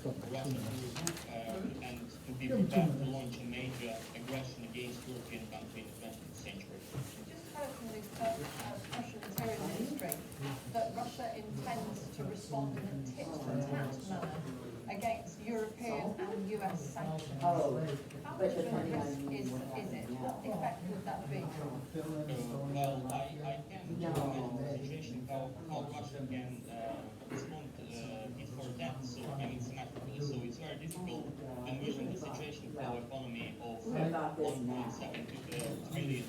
got my Russia and to be prepared to launch a major aggression against European country in the 20th century. Just heard from the Russian Interior Ministry that Russia intends to respond in a tit-for-tat manner against European and US sanctions. Oh, How but much of a depending on risk is it? What effect would that be? Well, I can imagine the situation how Russia can respond tit for tat, so I mean symmetrically. So it's very difficult to envision the situation for our economy of $1.7 trillion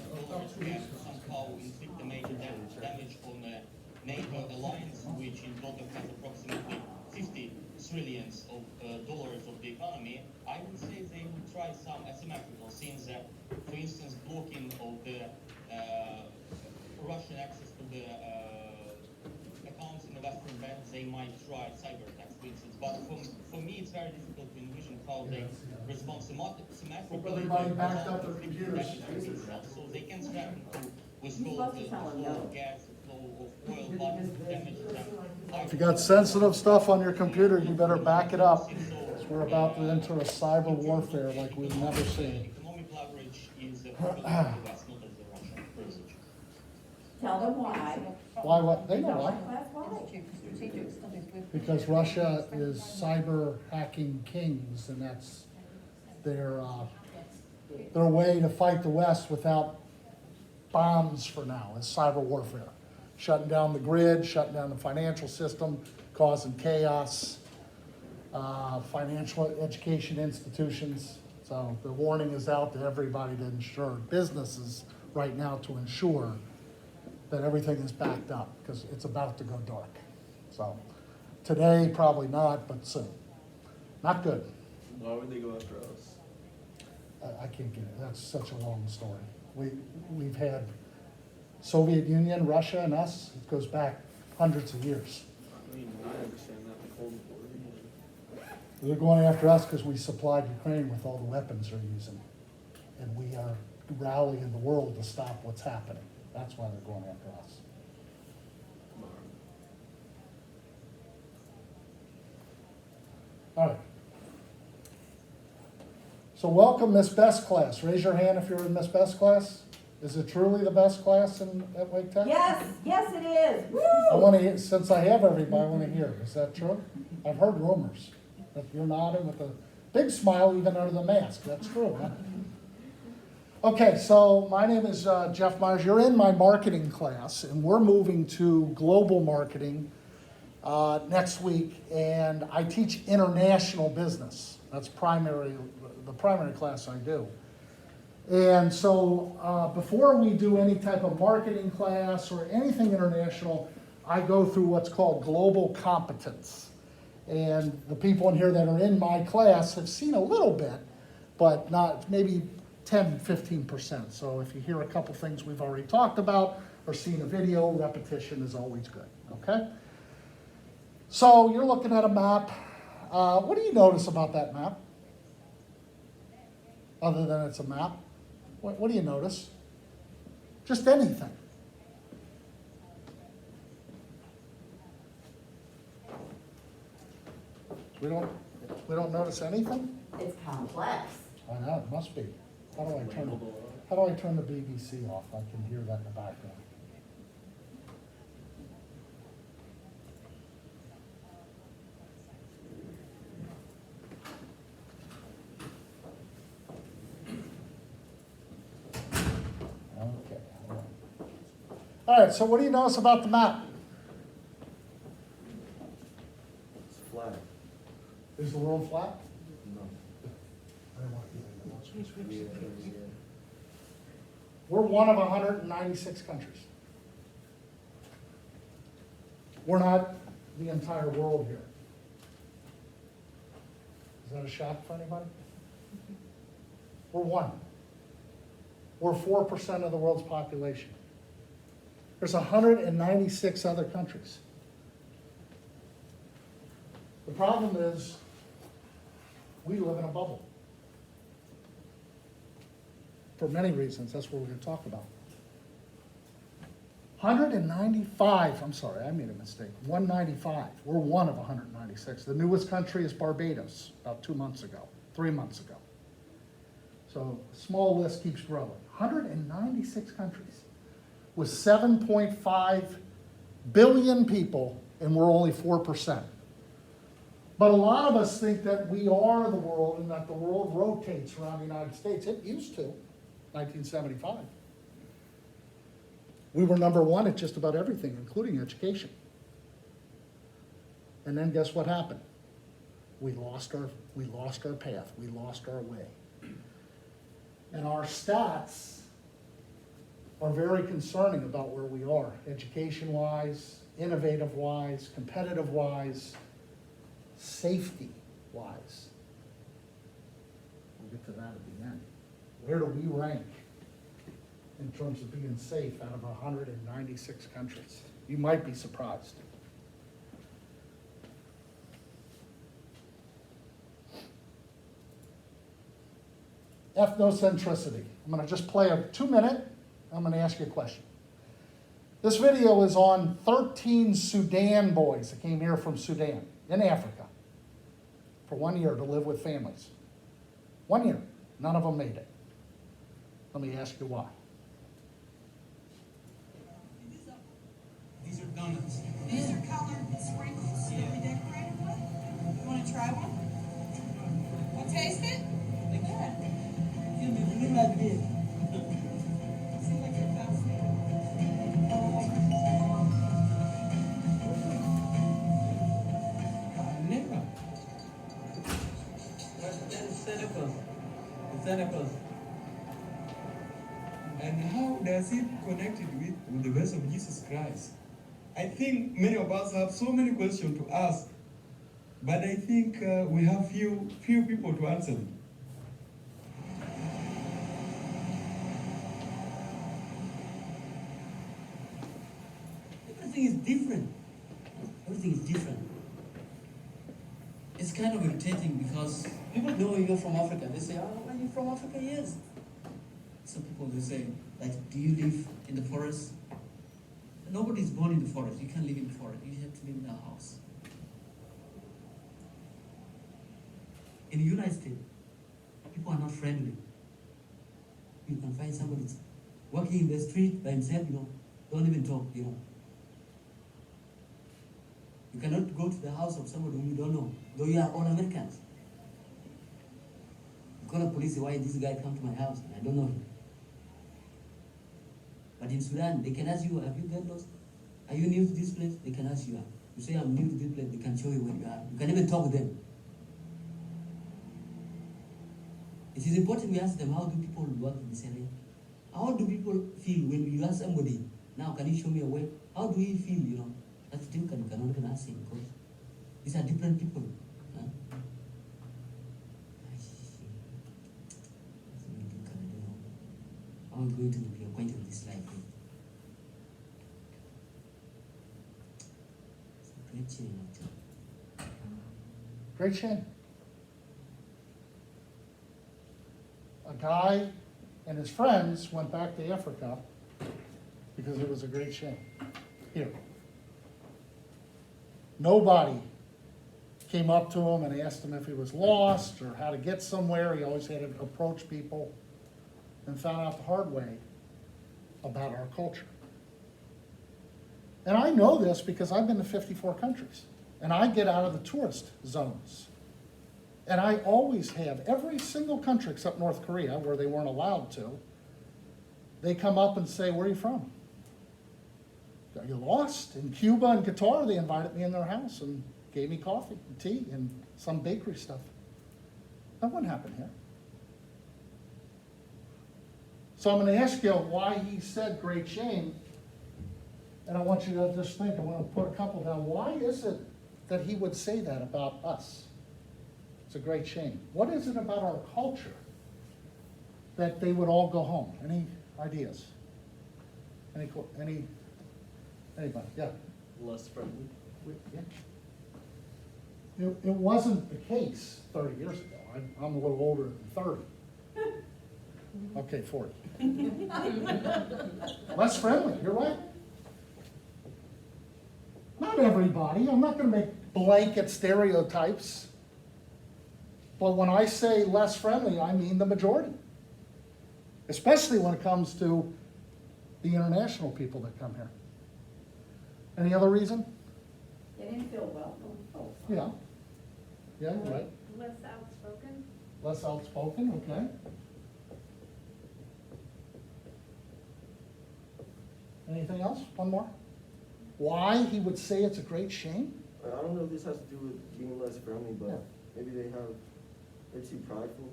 can somehow inflict a major damage on a NATO alliance, which in total has approximately 50 trillions of dollars of the economy. I would say they would try some asymmetrical things that, for instance, blocking of the Russian access to the accounts in the Western banks. They might try cyber attacks, for instance. But for me, it's very difficult to envision how they respond symmetrically. Everybody backed up their computers. So they can threaten to withdraw the flow of gas, the flow of oil, but damage them. If you got sensitive stuff on your computer, you better back it up. 'Cause we're about to enter a cyber warfare like we've never seen. Economic leverage is a problem of the West, not of the Russian usage. tell them why. Why, what, they know why. That's why. Institute for Strategic Studies with Because Russia is cyber hacking kings, and that's their way to fight the West without bombs for now, is cyber warfare. Shutting down the grid, shutting down the financial system, causing chaos, financial education institutions. So the warning is out to everybody to ensure businesses right now to ensure that everything is backed up, because it's about to go dark. So today, probably not, but soon. Not good. Why would they go after us? I can't get it. That's such a long story. We've had Soviet Union, Russia, and us. It goes back hundreds of years. I mean, I understand that the Cold War. They're going after us because we supplied Ukraine with all the weapons they're using. And we are rallying the world to stop what's happening. That's why they're going after us. All right. So welcome, Miss Best class. Raise your hand if you're in Miss Best class. Is it truly the best class at Wake Tech? Yes, yes it is. Woo! I want to hear, since I have everybody, I want to hear. Is that true? I've heard rumors that you're nodding with a big smile even under the mask. That's true, huh? Okay, so my name is Jeff Myers. You're in my marketing class, and we're moving to global marketing next week, and I teach international business. That's the primary class I do. And so before we do any type of marketing class or anything international, I go through what's called global competence. And the people in here that are in my class have seen a little bit, but not maybe 10, 15%. So if you hear a couple things we've already talked about or seen a video, repetition is always good, okay? So you're looking at a map. What do you notice about that map? Other than it's a map? What do you notice? Just anything. We don't notice anything? It's complex. I know, it must be. How do I turn the BBC off? I can hear that in the background. Okay. All right, so what do you notice about the map? It's flat. Is the world flat? No. I don't want to do that. Yeah. We're one of 196 countries. We're not the entire world here. Is that a shock for anybody? We're one. We're 4% of the world's population. There's 196 other countries. The problem is, we live in a bubble. For many reasons, that's what we're going to talk about. 195, I'm sorry, I made a mistake, 195. We're one of 196. The newest country is Barbados, about 3 months ago. So small list keeps growing. 196 countries with 7.5 billion people, and we're only 4%. But a lot of us think that we are the world and that the world rotates around the United States. It used to, 1975. We were number one at just about everything, including education. And then guess what happened? We lost our path. We lost our way. And our stats are very concerning about where we are, education-wise, innovative-wise, competitive-wise, safety-wise. We'll get to that at the end. Where do we rank in terms of being safe out of 196 countries? You might be surprised. Ethnocentricity. I'm going to just play a 2-minute. I'm going to ask you a question. This video is on 13 Sudan boys that came here from Sudan in Africa for 1 year to live with families. 1 year. None of them made it. Let me ask you why. These are donuts. These are colored sprinkles that we decorated with. You want to try one? Want to taste it? Thank you. Good. Give me a little like this. Seems like you're fascinated. Never. That is Santa Claus. The Santa Claus. And how does it connect it with the birth of Jesus Christ? I think many of us have so many questions to ask, but I think we have few people to answer them. Everything is different. Everything is different. It's kind of irritating because people know you're from Africa. They say, "Oh, are you from Africa?" Yes. Some people they say, like, "Do you live in the forest?" Nobody's born in the forest. You can't live in the forest. You have to live in a house. In the United States, people are not friendly. You can find somebody walking in the street by himself, don't even talk, You cannot go to the house of somebody whom you don't know, though you are all Americans. You call the police, why this guy come to my house? I don't know him. But in Sudan, they can ask you, have you got lost? Are you new to this place? They can ask you. You say, I'm new to this place, they can show you where you are. You can even talk with them. It is important we ask them, how do people work in this area? How do people feel when you ask somebody, now can you show me a way? How do we feel, That's difficult, you cannot even ask him because these are different people. Huh? How are we going to be acquainted with this life? It's a great shame, actually. Great shame. A guy and his friends went back to Africa because it was a great shame. Here. Nobody came up to him and asked him if he was lost or how to get somewhere. He always had to approach people and found out the hard way about our culture. And I know this because I've been to 54 countries and I get out of the tourist zones. And I always have, every single country except North Korea, where they weren't allowed to, they come up and say, where are you from? Are you lost? In Cuba and Qatar, they invited me in their house and gave me coffee and tea and some bakery stuff. That wouldn't happen here. So I'm going to ask you why he said great shame. And I want you to just think, I want to put a couple down. Why is it that he would say that about us? It's a great shame. What is it about our culture that they would all go home? Any ideas? Anybody? Yeah. Less friendly. Yeah. It wasn't the case 30 years ago. I'm a little older than 30. Okay, 40. Less friendly, you're right. Not everybody. I'm not going to make blanket stereotypes. But when I say less friendly, I mean the majority. Especially when it comes to the international people that come here. Any other reason? They didn't feel welcome. Oh, Yeah. Yeah, you're right. Less outspoken? Less outspoken, okay. Anything else? One more? Why he would say it's a great shame? I don't know if this has to do with being less friendly, but Yeah. maybe they're too prideful.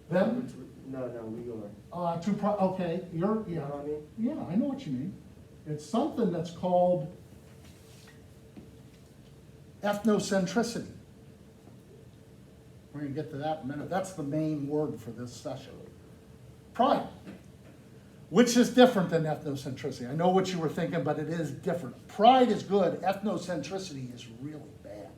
Them? No, we are. Okay, You know what I mean? Yeah, I know what you mean. It's something that's called ethnocentricity. We're going to get to that in a minute. That's the main word for this session. Pride, which is different than ethnocentricity. I know what you were thinking, but it is different. Pride is good. Ethnocentricity is really bad.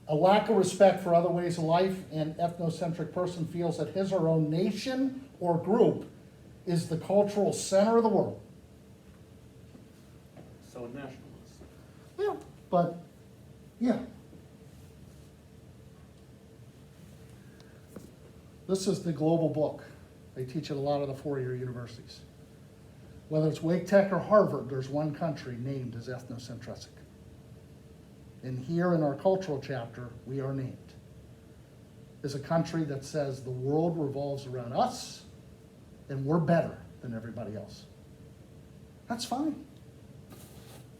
A lack of respect for other ways of life, an ethnocentric person feels that his or her own nation or group is the cultural center of the world. So a nationalist. Yeah, but, yeah. This is the global book. They teach at a lot of the four-year universities. Whether it's Wake Tech or Harvard, there's one country named as ethnocentric. And here in our cultural chapter, we are named as a country that says the world revolves around us and we're better than everybody else. That's fine.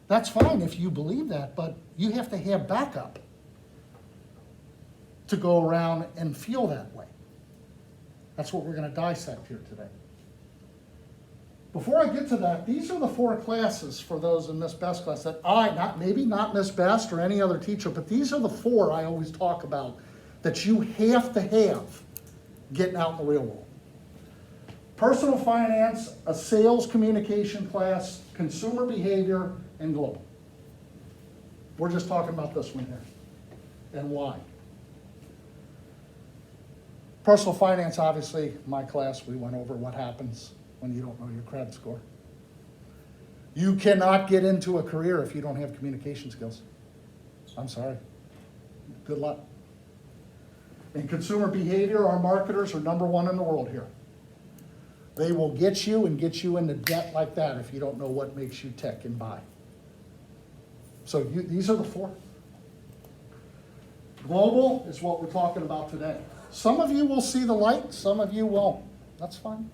That's fine if you believe that, but you have to have backup to go around and feel that way. That's what we're going to dissect here today. Before I get to that, these are the four classes for those in Miss Best's class that maybe not Miss Best or any other teacher, but these are the four I always talk about that you have to have getting out in the real world. Personal finance, a sales communication class, consumer behavior, and global. We're just talking about this one here and why. Personal finance, obviously, my class, we went over what happens when you don't know your credit score. You cannot get into a career if you don't have communication skills. I'm sorry. Good luck. In consumer behavior, our marketers are #1 in the world here. They will get you and get you into debt like that if you don't know what makes you tick and buy. So these are the four. Global is what we're talking about today. Some of you will see the light, some of you won't. That's fine.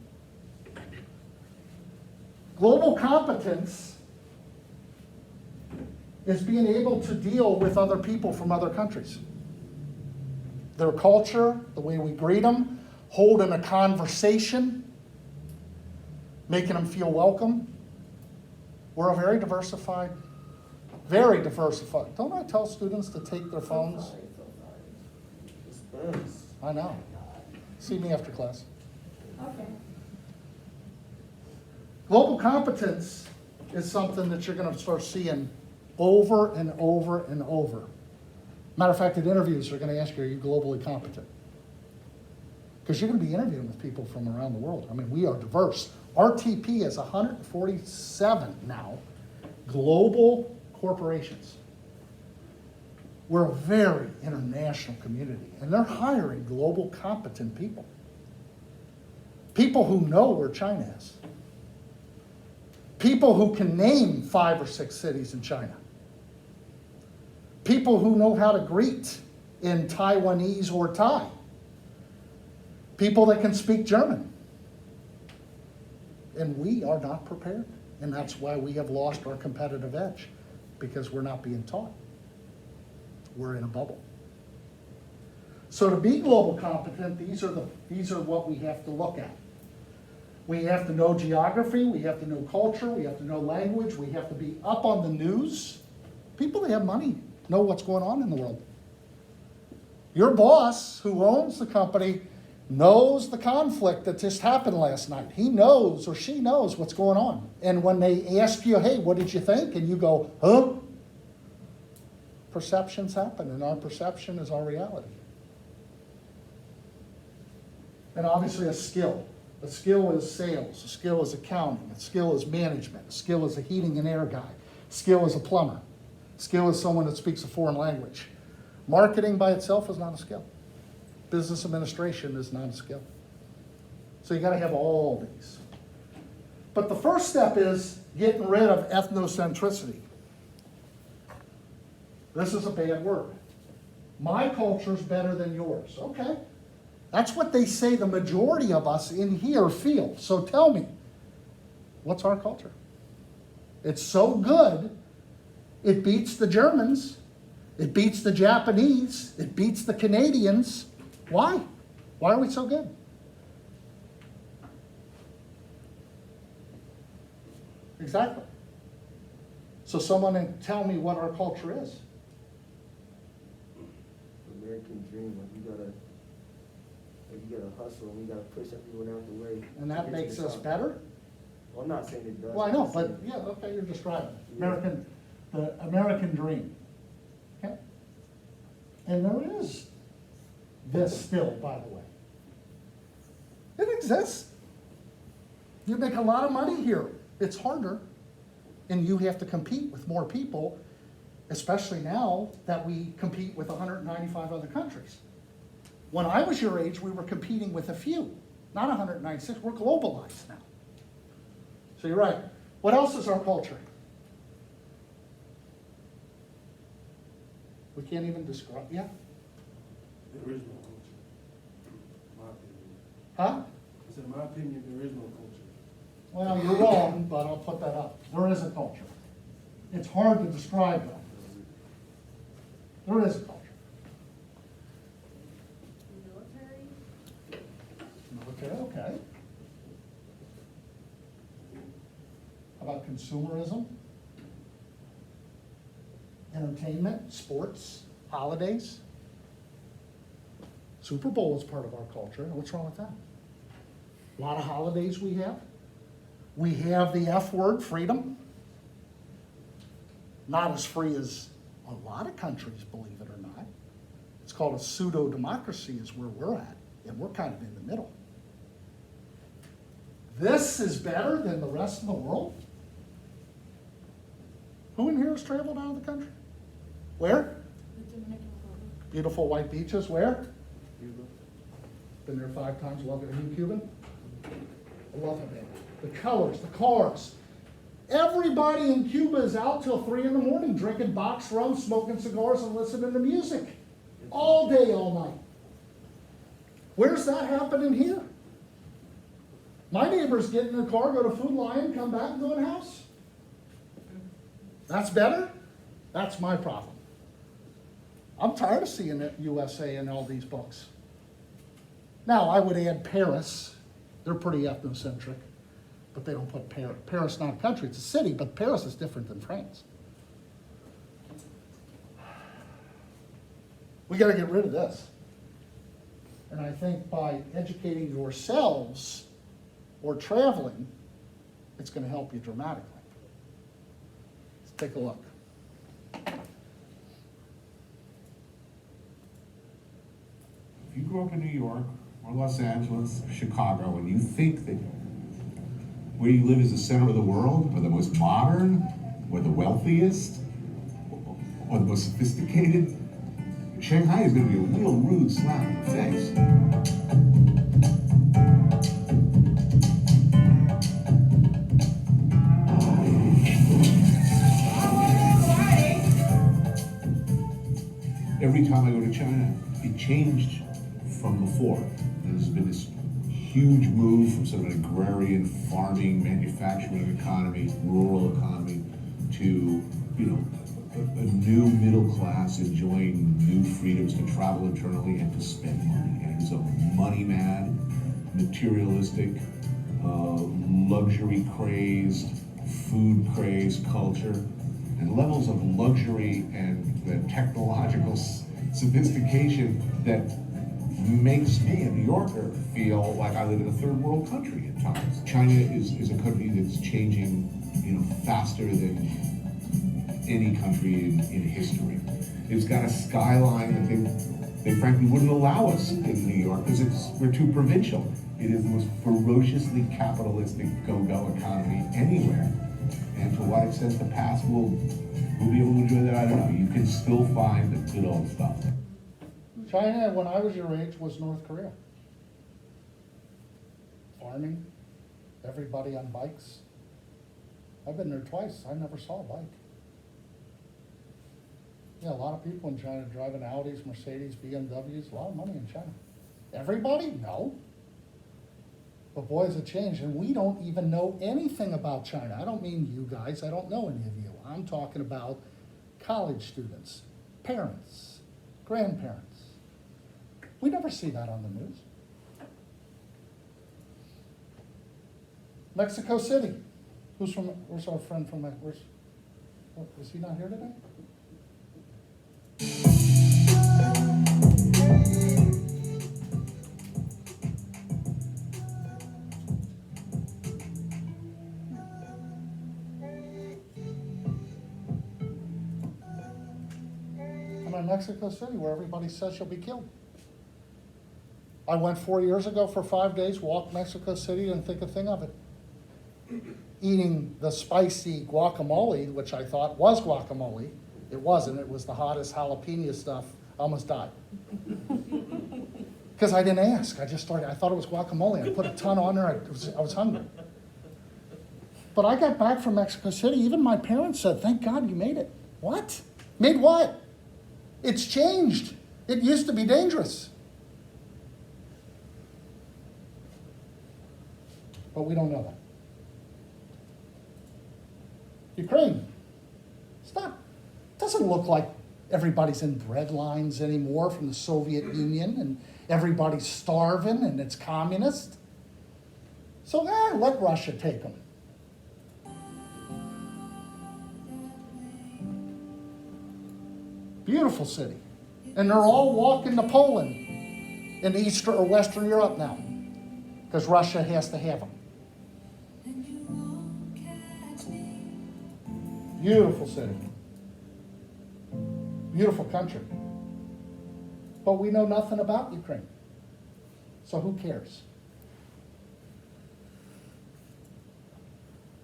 Global competence is being able to deal with other people from other countries. Their culture, the way we greet them, holding a conversation, making them feel welcome. We're a very diversified. Don't I tell students to take their phones? It's best. I know. See me after class. okay. Global competence is something that you're going to start seeing over and over and over. Matter of fact, at interviews, they're going to ask you, are you globally competent? Because you're going to be interviewing with people from around the world. I mean, we are diverse. RTP is 147 now global corporations. We're a very international community, and they're hiring global competent people. People who know where China is. People who can name 5 or 6 cities in China. People who know how to greet in Taiwanese or Thai. People that can speak German. And we are not prepared. And that's why we have lost our competitive edge, because we're not being taught. We're in a bubble. So to be global competent, these are what we have to look at. We have to know geography, we have to know culture, we have to know language, we have to be up on the news. People that have money know what's going on in the world. Your boss, who owns the company, knows the conflict that just happened last night. He knows or she knows what's going on. And when they ask you, hey, what did you think? And you go, huh? Perceptions happen, and our perception is our reality. And obviously a skill. A skill is sales, a skill is accounting, a skill is management, a skill is a heating and air guy, a skill is a plumber, a skill is someone that speaks a foreign language. Marketing by itself is not a skill. Business administration is not a skill. So you gotta have all these. But the first step is getting rid of ethnocentricity. This is a bad word. My culture's better than yours. Okay. That's what they say the majority of us in here feel. So tell me, what's our culture? It's so good, it beats the Germans, it beats the Japanese, it beats the Canadians. Why? Why are we so good? Exactly. So someone tell me what our culture is. American dream, like you gotta hustle, and we gotta push everyone out the way. And that makes us better? Well, I'm not saying it does. Well, I know, I'm but saying- yeah, okay, you're describing it. Yeah. The American dream. Okay? And there is this still, by the way. It exists. You make a lot of money here. It's harder. And you have to compete with more people, especially now that we compete with 195 other countries. When I was your age, we were competing with a few, not 196. We're globalized now. So you're right. What else is our culture? We can't even describe, yeah? There is no culture. My opinion. Huh? I said, in my opinion, there is no culture. Well, you're wrong, but I'll put that up. There is a culture. It's hard to describe though. There is a culture. Military, okay. How about consumerism? Entertainment, sports, holidays. Super Bowl is part of our culture. What's wrong with that? A lot of holidays we have. We have the F word, freedom. Not as free as a lot of countries, believe it or not. It's called a pseudo-democracy is where we're at, and we're kind of in the middle. This is better than the rest of the world? Who in here has traveled out of the country? Where? Beautiful white beaches, where? Cuba. Been there 5 times, love it. Are you Cuban? I love it, man. The colors, the cars. Everybody in Cuba is out till 3 in the morning drinking box rum, smoking cigars, and listening to music. All day, all night. Where's that happening here? My neighbors get in their car, go to Food Lion, come back and go in the house. That's better? That's my problem. I'm tired of seeing it USA in all these books. Now, I would add Paris. They're pretty ethnocentric, but they don't put Paris. Paris, not a country, it's a city, but Paris is different than France. We got to get rid of this. And I think by educating yourselves or traveling, it's going to help you dramatically. Let's take a look. If you grew up in New York or Los Angeles or Chicago and you think that where you live is the center of the world or the most modern or the wealthiest or the most sophisticated, Shanghai is going to be a real rude slap in the face. Every time I go to China, it changed from before. There's been this huge move from sort of an agrarian, farming, manufacturing economy, rural economy, to, a new middle class enjoying new freedoms to travel internally and to spend money. And it is a money-mad, materialistic, luxury-crazed, food-crazed culture. And levels of luxury and the technological sophistication that makes me, a New Yorker, feel like I live in a third world country at times. China is a country that's changing, faster than any country in history. It's got a skyline that They frankly wouldn't allow us in New York because we're too provincial. It is the most ferociously capitalistic go-go economy anywhere. And to what extent the past will be able to enjoy that, I don't know. You can still find the good old stuff. China, when I was your age, was North Korea. Farming, everybody on bikes. I've been there twice, I never saw a bike. Yeah, a lot of people in China driving Audis, Mercedes, BMWs, a lot of money in China. Everybody? No. But boy, has it changed, and we don't even know anything about China. I don't mean you guys, I don't know any of you. I'm talking about college students, parents, grandparents. We never see that on the news. Mexico City. Where's our friend from, is he not here today? I'm in Mexico City where everybody says you'll be killed. I went 4 years ago for 5 days, walked Mexico City, didn't think a thing of it. Eating the spicy guacamole, which I thought was guacamole. It wasn't, it was the hottest jalapeno stuff. I almost died. Because I didn't ask, I thought it was guacamole. I put a ton on there, I was hungry. But I got back from Mexico City, even my parents said, thank God you made it. What? Made what? It's changed. It used to be dangerous. But we don't know that. Ukraine. Doesn't look like everybody's in bread lines anymore from the Soviet Union and everybody's starving and it's communist. So let Russia take them. Beautiful city. And they're all walking to Poland in Eastern or Western Europe now because Russia has to have them. Beautiful city. Beautiful country. But we know nothing about Ukraine. So who cares?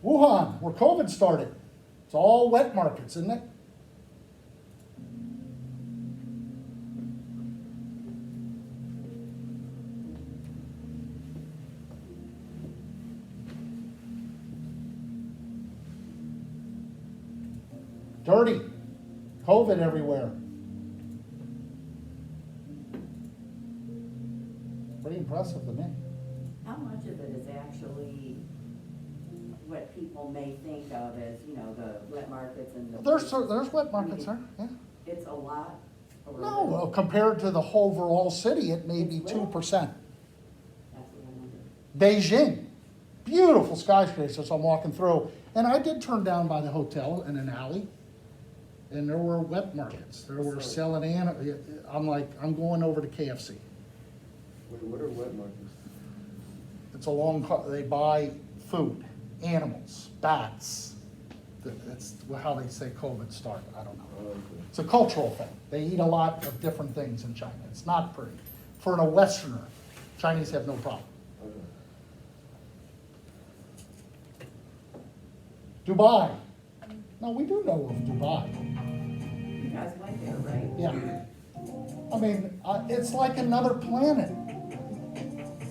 Wuhan, where COVID started. It's all wet markets, isn't it? Dirty. COVID everywhere. Pretty impressive to me. How much of it is actually what people may think of as, the wet markets and the... There's wet markets there, yeah. It's a lot? No, compared to the whole overall city, it may be 2%. That's what I wondered. Beijing, beautiful skyscrapers as I'm walking through. And I did turn down by the hotel in an alley. And there were wet markets. There were selling animals. I'm like, I'm going over to KFC. What are wet markets? It's a long, they buy food, animals, bats. That's how they say COVID started. I don't know. Oh, okay. It's a cultural thing. They eat a lot of different things in China. It's not pretty. For a Westerner, Chinese have no problem. Okay. Dubai. No, we do know of Dubai. You guys went there, right? Yeah. I mean, it's like another planet.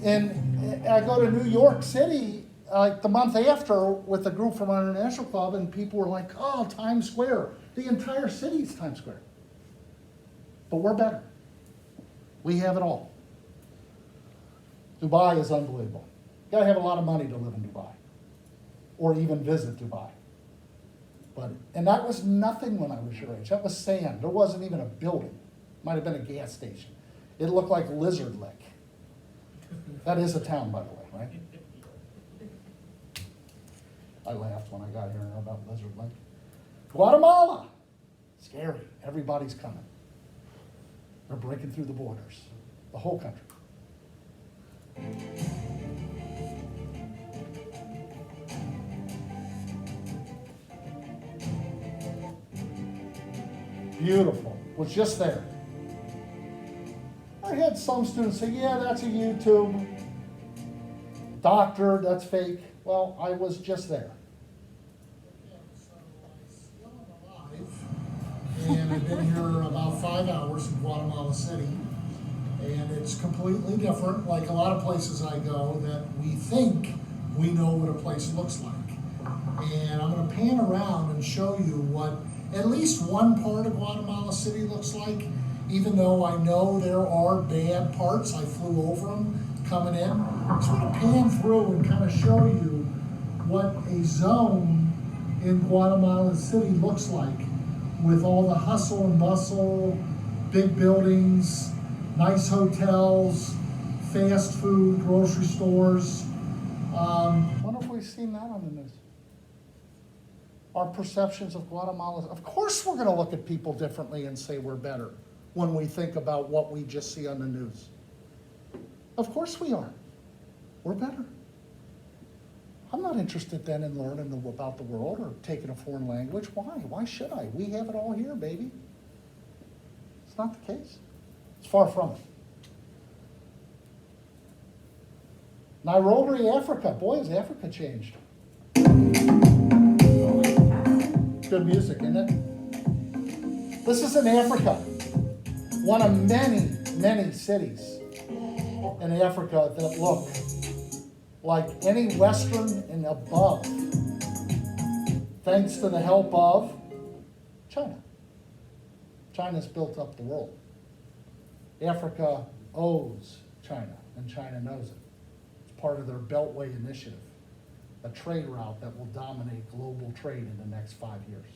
And I go to New York City like the month after with a group from our international club, and people were like, oh, Times Square. The entire city is Times Square. But we're better. We have it all. Dubai is unbelievable. You gotta have a lot of money to live in Dubai or even visit Dubai. And that was nothing when I was your age. That was sand. There wasn't even a building. Might have been a gas station. It looked like Lizard Lick. That is a town, by the way, right? I laughed when I got here and heard about Lizard Lick. Guatemala. Scary. Everybody's coming. They're breaking through the borders. The whole country. Beautiful. Was just there. had some students say, yeah, that's a YouTube. Doctor, that's fake. Well, I was just there. And I've been here about 5 hours in Guatemala City. And it's completely different, like a lot of places I go, that we think we know what a place looks like. And I'm gonna pan around and show you what at least one part of Guatemala City looks like, even though I know there are bad parts. I flew over them coming in. I just wanna pan through and kind of show you what a zone in Guatemala City looks like, with all the hustle and bustle, big buildings, nice hotels, fast food, grocery stores. Wonder if we've seen that on the news. Our perceptions of Guatemala, of course we're gonna look at people differently and say we're better when we think about what we just see on the news. Of course we are. We're better. I'm not interested then in learning about the world or taking a foreign language. Why? Why should I? We have it all here, baby. It's not the case. It's far from it. Nairobi, Africa. Boy, has Africa changed. Good music, isn't it? This is in Africa. One of many, many cities in Africa that look like any Western and above, thanks to the help of China. China's built up the world. Africa owes China, and China knows it. It's part of their Beltway initiative, a trade route that will dominate global trade in the next 5 years.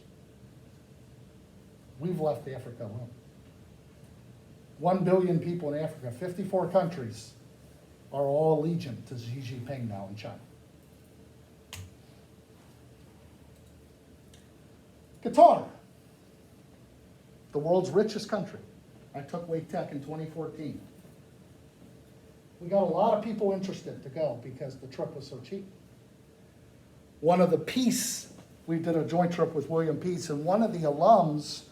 We've left Africa alone. 1 billion people in Africa, 54 countries are all allegiant to Xi Jinping now in China. Qatar, the world's richest country. I took Wake Tech in 2014. We got a lot of people interested to go because the trip was so cheap. One of the Peace, we did a joint trip with William Peace, and one of the alums,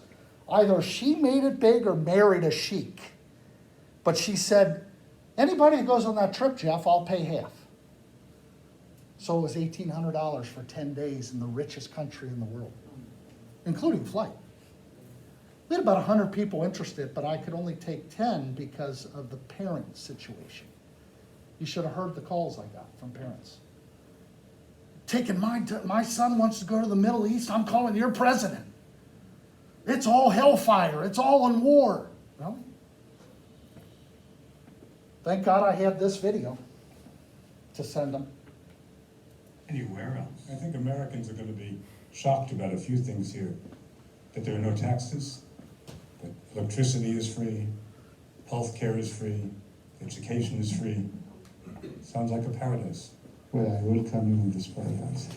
either she made it big or married a sheik. But she said, anybody that goes on that trip, Jeff, I'll pay half. So it was $1,800 for 10 days in the richest country in the world, including flight. We had about 100 people interested, but I could only take 10 because of the parent situation. You should have heard the calls I got from parents. Taking my son wants to go to the Middle East, I'm calling your president. It's all hellfire, it's all in war. Really? Thank God I had this video to send them. Anywhere else? I think Americans are going to be shocked about a few things here. That there are no taxes, that electricity is free, healthcare is free, education is free. Sounds like a paradise. Well, I welcome you in this paradise.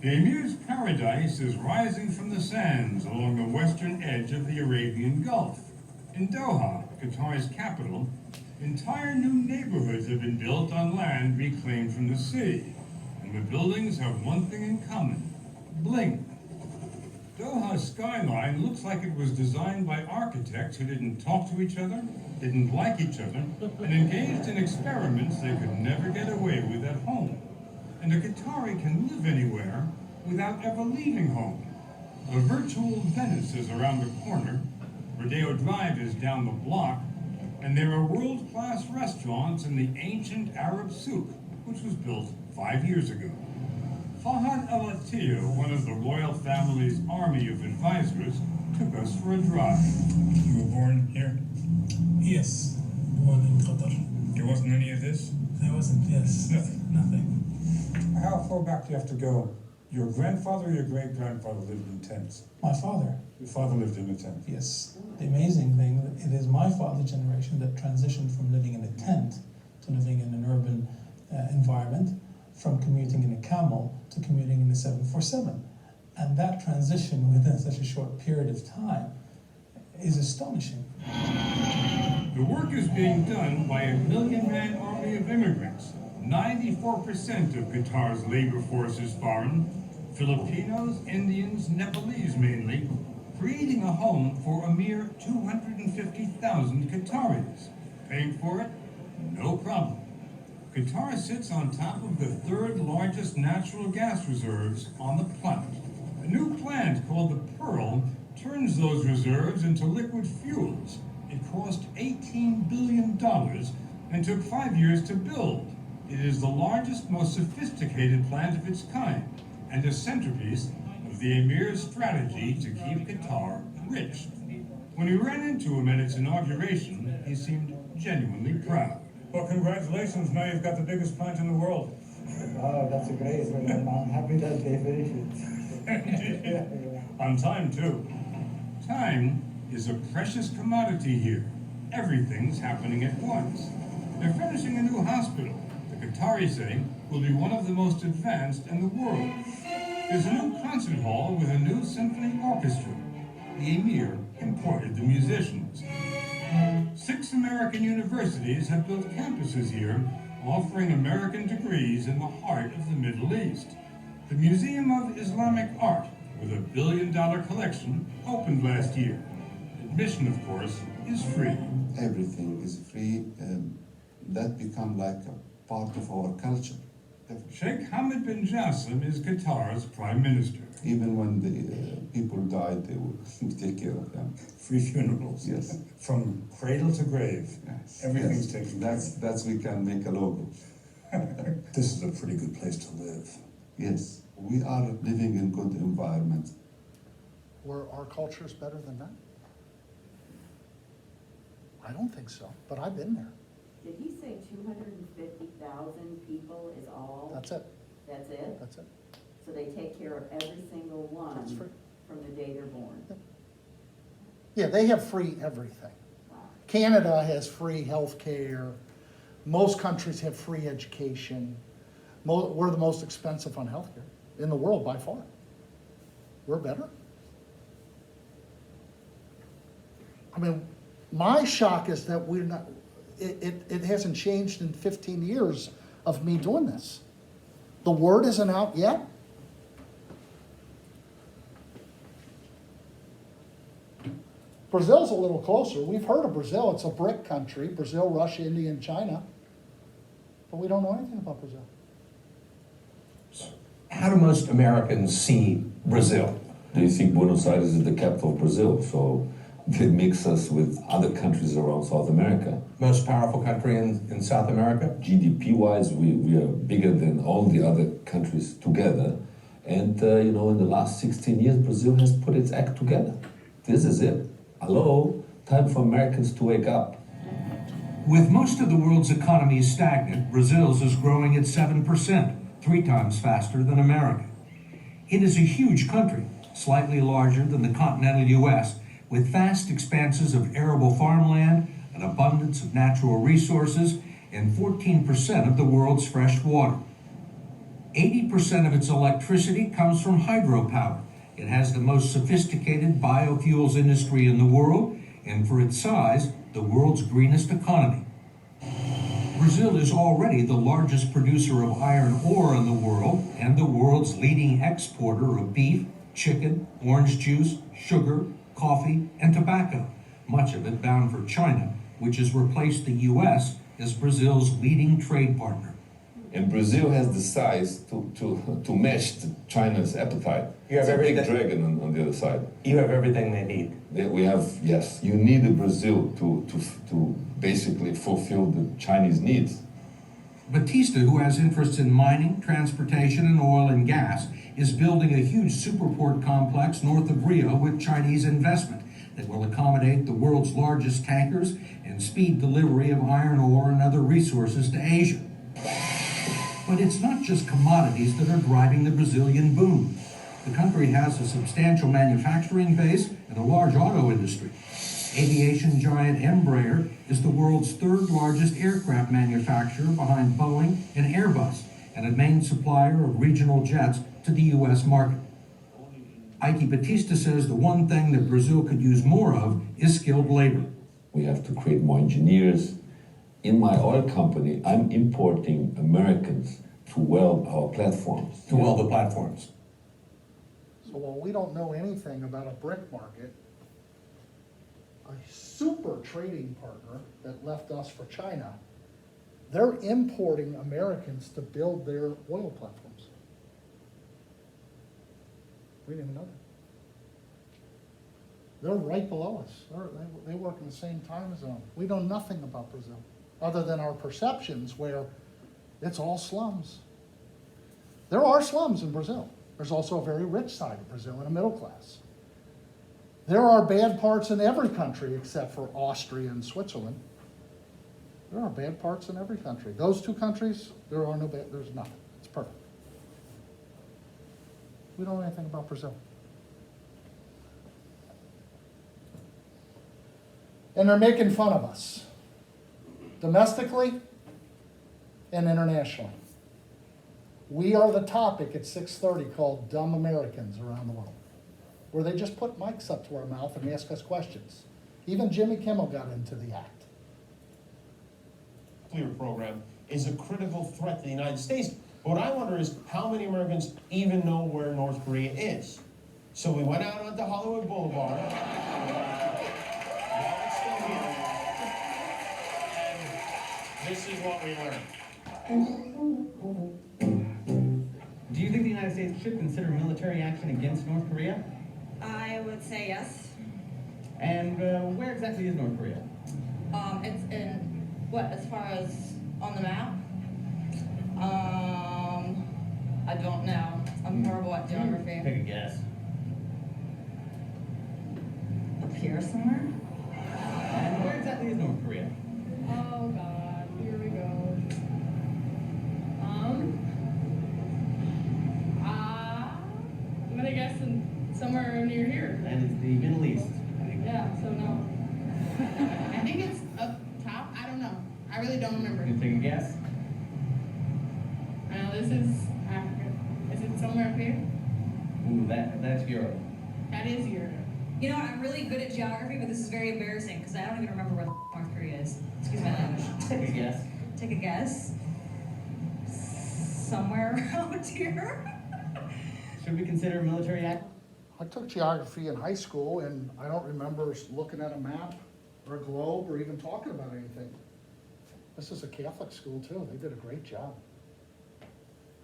The Emir's paradise is rising from the sands along the western edge of the Arabian Gulf. In Doha, Qatar's capital, entire new neighborhoods have been built on land reclaimed from the sea. And the buildings have one thing in common: bling. Doha's skyline looks like it was designed by architects who didn't talk to each other, didn't like each other, and engaged in experiments they could never get away with at home. And a Qatari can live anywhere without ever leaving home. A virtual Venice is around the corner, Rodeo Drive is down the block, and there are world-class restaurants in the ancient Arab souk, which was built 5 years ago. Fahad Al-Attiyah, one of the royal family's army of advisors, took us for a drive. You were born here? Yes, born in Qatar. There wasn't any of this? There wasn't, yes. Nothing. How far back do you have to go? Your grandfather or your great-grandfather lived in tents? My father. Your father lived in a tent? Yes. The amazing thing, it is my father's generation that transitioned from living in a tent to living in an urban environment, from commuting in a camel to commuting in a 747. And that transition within such a short period of time is astonishing. The work is being done by a million-man army of immigrants. 94% of Qatar's labor force is foreign. Filipinos, Indians, Nepalese mainly. creating a home for a mere 250,000 Qataris. Paying for it? No problem. Qatar sits on top of the third largest natural gas reserves on the planet. A new plant called the Pearl turns those reserves into liquid fuels. It cost $18 billion and took 5 years to build. It is the largest, most sophisticated plant of its kind, and a centerpiece of the Emir's strategy to keep Qatar rich. When we ran into him at its inauguration, he seemed genuinely proud. Well, congratulations, now you've got the biggest plant in the world. Oh, that's great. I'm happy that they finished it. On time, too. Time is a precious commodity here. Everything's happening at once. They're finishing a new hospital. The Qataris say will be one of the most advanced in the world. There's a new concert hall with a new symphony orchestra. The Emir imported the musicians. 6 American universities have built campuses here, offering American degrees in the heart of the Middle East. The Museum of Islamic Art, with a $1 billion collection, opened last year. Admission, of course, is free. Everything is free, and that become like a part of our culture. Sheikh Hamad bin Jassim is Qatar's prime minister. Even when the people died, they would take care of them. Free funerals. Yes. From cradle to grave. Yes. Everything's Yes. taken care of. That's we can make a logo. This is a pretty good place to live. Yes, we are living in good environment. Were our cultures better than that? I don't think so, but I've been there. Did he say 250,000 people is all? That's it. That's it? That's it. So they take care of every single one That's free. from the day they're born? Yeah, they have free everything. Wow. Canada has free health care. Most countries have free education. We're the most expensive on health care in the world by far. We're better. I mean, my shock is that we're not, it hasn't changed in 15 years of me doing this. The word isn't out yet. Brazil's a little closer. We've heard of Brazil. It's a BRIC country. Brazil, Russia, India, and China. But we don't know anything about Brazil. How do most Americans see Brazil? They think Buenos Aires is the capital of Brazil, so they mix us with other countries around South America. Most powerful country in South America? GDP-wise, we are bigger than all the other countries together. And, in the last 16 years, Brazil has put its act together. This is it. Hello, time for Americans to wake up. With most of the world's economy stagnant, Brazil's is growing at 7%, 3 times faster than America. It is a huge country, slightly larger than the continental U.S., with vast expanses of arable farmland, an abundance of natural resources, and 14% of the world's fresh water. 80% of its electricity comes from hydropower. It has the most sophisticated biofuels industry in the world, and for its size, the world's greenest economy. Brazil is already the largest producer of iron ore in the world and the world's leading exporter of beef, chicken, orange juice, sugar, coffee, and tobacco, much of it bound for China, which has replaced the U.S. as Brazil's leading trade partner. And Brazil has the size to match China's appetite. You have it's a big everything. dragon on the other side. You have everything they need. We have, yes, you need a Brazil to basically fulfill the Chinese needs. Batista, who has interests in mining, transportation, and oil and gas, is building a huge superport complex north of Rio with Chinese investment that will accommodate the world's largest tankers and speed delivery of iron ore and other resources to Asia. But it's not just commodities that are driving the Brazilian boom. The country has a substantial manufacturing base and a large auto industry. Aviation giant Embraer is the world's 3rd largest aircraft manufacturer behind Boeing and Airbus, and a main supplier of regional jets to the U.S. market. Ike Batista says the one thing that Brazil could use more of is skilled labor. We have to create more engineers. In my oil company, I'm importing Americans to weld our platforms. To weld the platforms. So while we don't know anything about a brick market, a super trading partner that left us for China, they're importing Americans to build their oil platforms. We didn't even know that. They're right below us. They work in the same time zone. We know nothing about Brazil, other than our perceptions where it's all slums. There are slums in Brazil. There's also a very rich side of Brazil and a middle class. There are bad parts in every country except for Austria and Switzerland. There are bad parts in every country. Those two countries, there's nothing. It's perfect. We don't know anything about Brazil. And they're making fun of us, domestically and internationally. We are the topic at 6:30 called Dumb Americans Around the World, where they just put mics up to our mouth and ask us questions. Even Jimmy Kimmel got into the act. Nuclear program is a critical threat to the United States. But what I wonder is how many Americans even know where North Korea is. So we went out onto Hollywood Boulevard. Now it's still here. And this is what we learned. Do you think the United States should consider military action against North Korea? I would say yes. And where exactly is North Korea? It's in, what, as far as on the map? I don't know. I'm horrible at geography. Take a guess. Up here somewhere? And where exactly is North Korea? Oh God, here we go. I'm gonna guess somewhere near here. And it's the Middle East. Yeah, so no. I think it's up top. I don't know. I really don't remember. Can you take a guess? I know this is Africa. Is it somewhere up here? Ooh, that's Europe. That is Europe. You know, I'm really good at geography, but this is very embarrassing because I don't even remember where North Korea is. Excuse my language. Take a guess. Take a guess. Somewhere around here. Should we consider military action? I took geography in high school, and I don't remember looking at a map or a globe or even talking about anything. This is a Catholic school, too. They did a great job.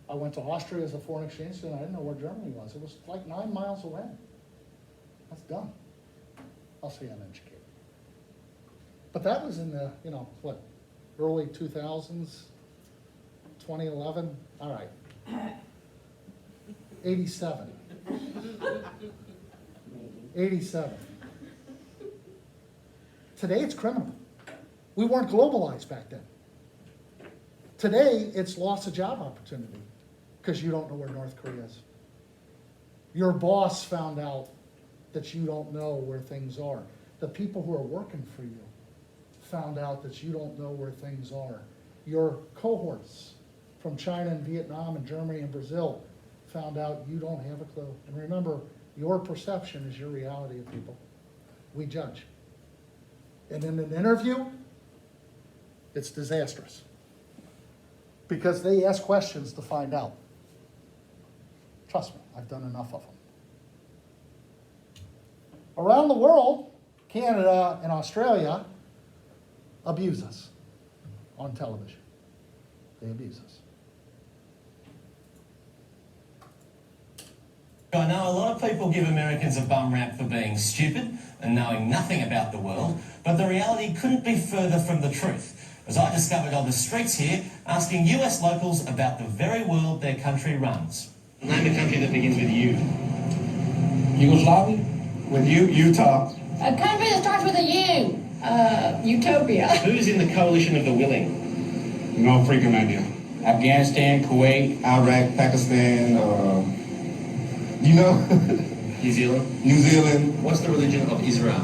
I went to Austria as a foreign exchange student. I didn't know where Germany was. It was like 9 miles away. That's dumb. I'll say I'm educated. But that was in the, early 2000s, 2011. All right. 87. 87. Today it's criminal. We weren't globalized back then. Today it's loss of job opportunity because you don't know where North Korea is. Your boss found out that you don't know where things are. The people who are working for you found out that you don't know where things are. Your cohorts from China and Vietnam and Germany and Brazil found out you don't have a clue. And remember, your perception is your reality of people. We judge. And in an interview, it's disastrous. Because they ask questions to find out. Trust me, I've done enough of them. Around the world, Canada and Australia abuse us on television. They abuse us. I know a lot of people give Americans a bum rap for being stupid and knowing nothing about the world, but the reality couldn't be further from the truth, as I discovered on the streets here, asking US locals about the very world their country runs. Name a country that begins with U. Yugoslavia? With U, Utah. A country that starts with a U. Utopia. Who's in the coalition of the willing? No freaking idea. Afghanistan, Kuwait, Iraq, Pakistan, New Zealand. New Zealand. What's the religion of Israel?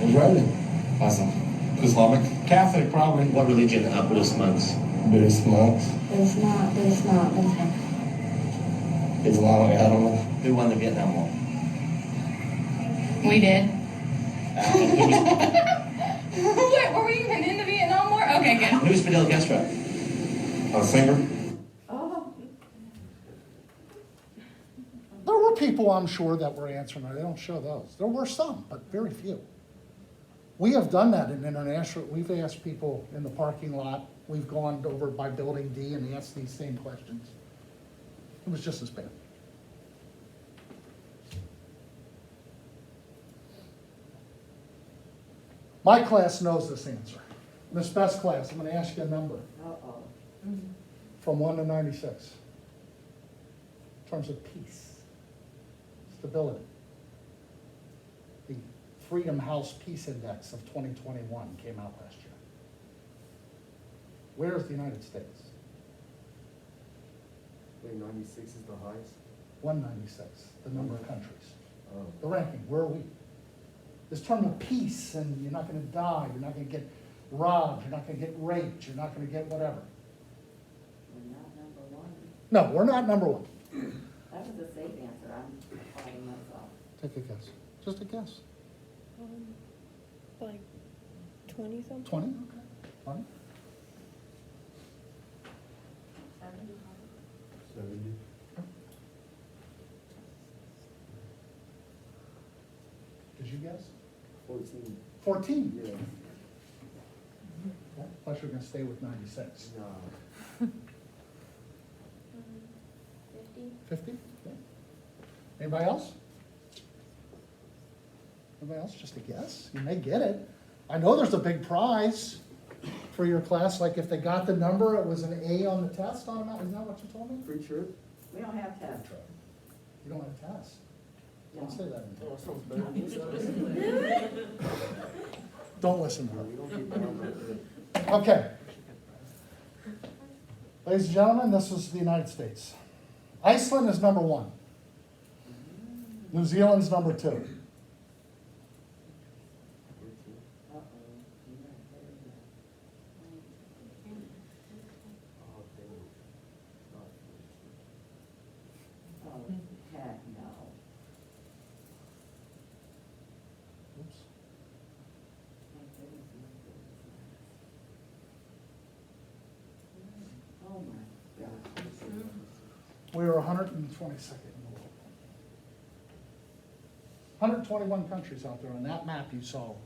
Israeli. Awesome. Islamic. Catholic, probably. What religion are Buddhist monks? Buddhist monks. It's not. Islam, I don't know. Who won the Vietnam War? We did. Who Wait, were we even in the Vietnam War? Okay, good. Who's Fidel Castro? A singer. people, I'm sure, that were answering, they don't show those. There were some, but very few. We have done that in international. We've asked people in the parking lot. We've gone over by building D and asked these same questions. It was just as bad. My class knows this answer. Miss Best class, I'm going to ask you a number. Uh-oh. From 1 to 96. In terms of peace, stability. The Freedom House Peace Index of 2021 came out last year. Where is the United States? Wait, 96 is the highest? 196, the number of countries. Oh. The ranking, where are we? This term of peace, and you're not going to die, you're not going to get robbed, you're not going to get raped, you're not going to get whatever. We're not number one. No, we're not number one. That was a safe answer. I'm fighting myself. Take a guess. Just a guess. Like 20 something? 20? Okay. 20? 70. Did you guess? 14. 14? Yeah. Plus you're going to stay with 96. Nah. 50? Okay. Anybody else? Anybody else? Just a guess? You may get it. I know there's a big prize for your class. Like if they got the number, it was an A on the test on it. Isn't that what you told me? Free trip? We don't have tests. You don't have a test. Don't say that anymore. Oh, sounds better. Don't listen to her. We don't keep that on that. Okay. Ladies and gentlemen, this was the United States. Iceland is number 1. New Zealand's number 2. Uh-oh. Oh, heck no. Oops. Thank goodness no. Oh my God. We were 122nd in the world. 121 countries out there. On that map you saw,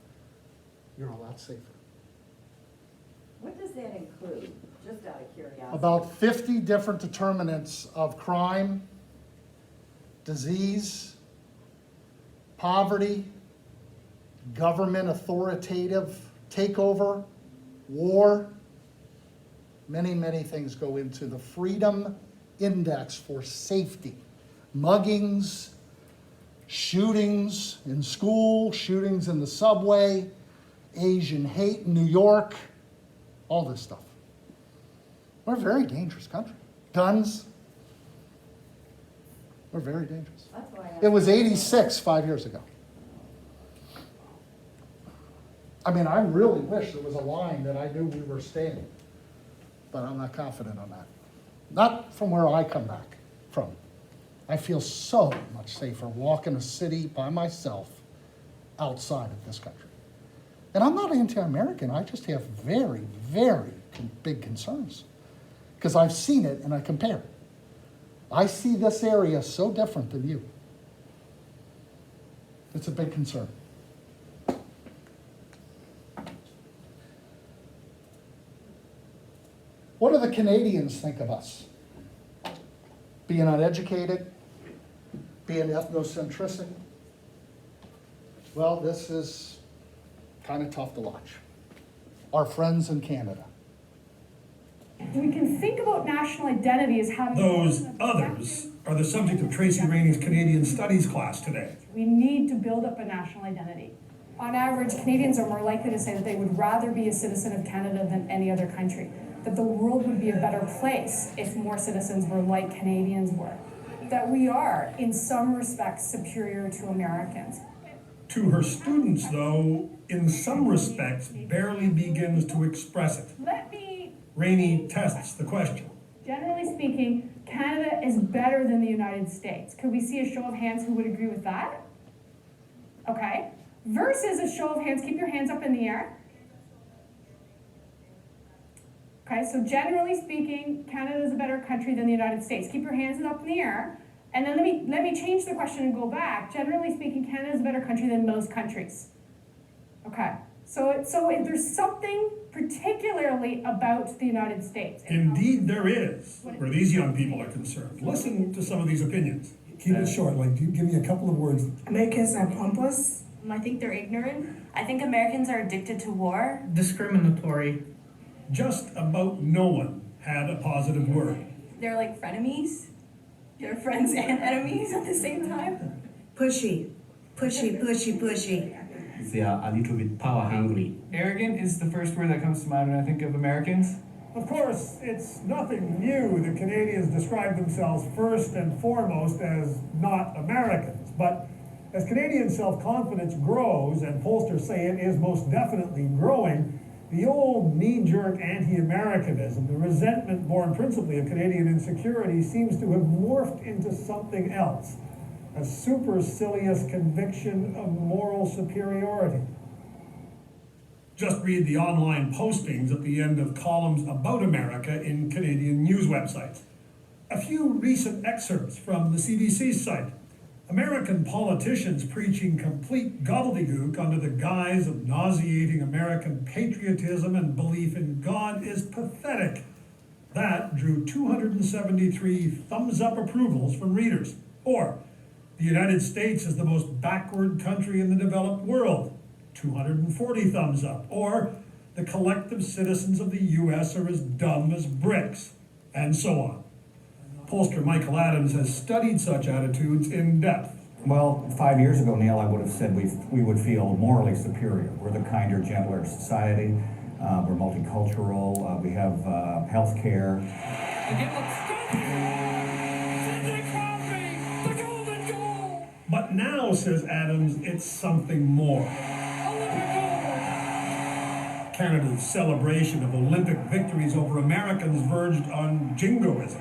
you're a lot safer. What does that include? Just out of curiosity. About 50 different determinants of crime, disease, poverty, government authoritative takeover, war. Many, many things go into the Freedom Index for safety. Muggings, shootings in school, shootings in the subway, Asian hate in New York, all this stuff. We're a very dangerous country. Guns, we're very dangerous. That's why It was 86 5 years ago. I mean, I really wish there was a line that I knew we were staying, but I'm not confident on that. Not from where I come back from. I feel so much safer walking a city by myself outside of this country. And I'm not anti-American, I just have very, very big concerns. Because I've seen it and I compare. I see this area so different than you. It's a big concern. What do the Canadians think of us? Being uneducated, being ethnocentricity? Well, this is kind of tough to watch. Our friends in Canada. We can think about national identity as having... Those others are the subject of Tracy Rainey's Canadian Studies class today. We need to build up a national identity. On average, Canadians are more likely to say that they would rather be a citizen of Canada than any other country. That the world would be a better place if more citizens were like Canadians were. That we are, in some respects, superior to Americans. To her students, though, in some respects, barely begins to express it. Let me... Rainey tests the question. Generally speaking, Canada is better than the United States. Could we see a show of hands who would agree with that? Okay. Versus a show of hands, keep your hands up in the air. Okay, so generally speaking, Canada is a better country than the United States. Keep your hands up in the air. And then let me change the question and go back. Generally speaking, Canada is a better country than most countries. Okay, so there's something particularly about the United States. Indeed there is, where these young people are concerned. Listen to some of these opinions. Keep it short, like give me a couple of words. Americans are pompous. I think they're ignorant. I think Americans are addicted to war. Discriminatory. Just about no one had a positive word. They're like frenemies. They're friends and enemies at the same time. Pushy. Pushy. They are a little bit power hungry. Arrogant is the first word that comes to mind when I think of Americans. Of course, it's nothing new that Canadians describe themselves first and foremost as not Americans. But as Canadian self-confidence grows, and pollsters say it is most definitely growing, the old knee-jerk anti-Americanism, the resentment born principally of Canadian insecurity, seems to have morphed into something else. A supercilious conviction of moral superiority. Just read the online postings at the end of columns about America in Canadian news websites. A few recent excerpts from the CBC's site. American politicians preaching complete gobbledygook under the guise of nauseating American patriotism and belief in God is pathetic. That drew 273 thumbs-up approvals from readers. Or, the United States is the most backward country in the developed world. 240 thumbs up. Or, the collective citizens of the U.S. are as dumb as bricks. And so on. Pollster Michael Adams has studied such attitudes in depth. Well, 5 years ago, Neil, I would have said we would feel morally superior. We're the kinder, gentler society. We're multicultural. We have health care. But now, says Adams, it's something more. Canada's celebration of Olympic victories over Americans verged on jingoism.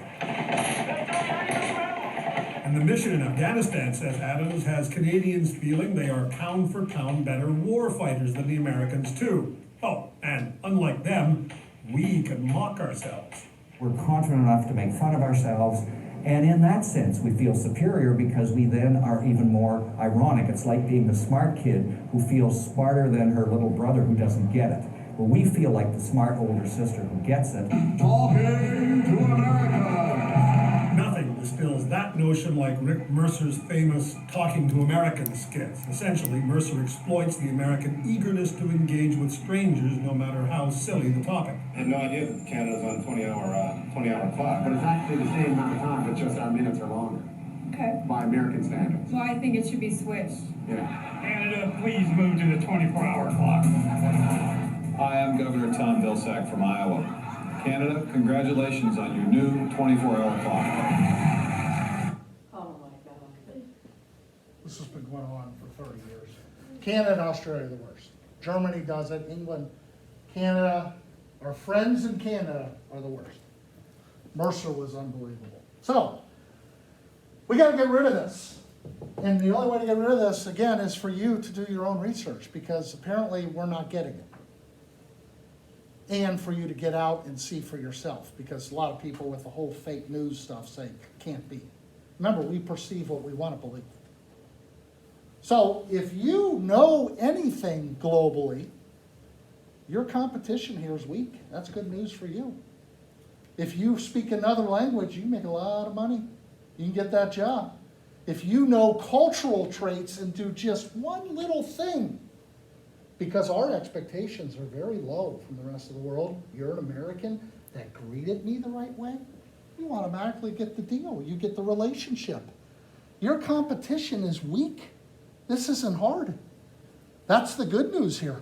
And the mission in Afghanistan, says Adams, has Canadians feeling they are pound for pound better war fighters than the Americans too. Oh, and unlike them, we can mock ourselves. We're confident enough to make fun of ourselves, and in that sense, we feel superior because we then are even more ironic. It's like being the smart kid who feels smarter than her little brother who doesn't get it. Well, we feel like the smart older sister who gets it. Talking to America! Nothing distills that notion like Rick Mercer's famous Talking to Americans skits. Essentially, Mercer exploits the American eagerness to engage with strangers, no matter how silly the topic. I had no idea that Canada's on 20-hour clock. But it's actually the same amount of time, but just our minutes are longer. Okay. By American standards. Well, I think it should be switched. Yeah. Canada, please move to the 24-hour clock. Hi, I'm Governor Tom Vilsack from Iowa. Canada, congratulations on your new 24-hour clock. Oh my God. This has been going on for 30 years. Canada and Australia are the worst. Germany does it, England, Canada. Our friends in Canada are the worst. Mercer was unbelievable. So, we got to get rid of this. And the only way to get rid of this, again, is for you to do your own research, because apparently we're not getting it. And for you to get out and see for yourself, because a lot of people with the whole fake news stuff say can't be. Remember, we perceive what we want to believe. So if you know anything globally, your competition here is weak. That's good news for you. If you speak another language, you make a lot of money. You can get that job. If you know cultural traits and do just one little thing, because our expectations are very low from the rest of the world. You're an American that greeted me the right way. You automatically get the deal. You get the relationship. Your competition is weak. This isn't hard. That's the good news here.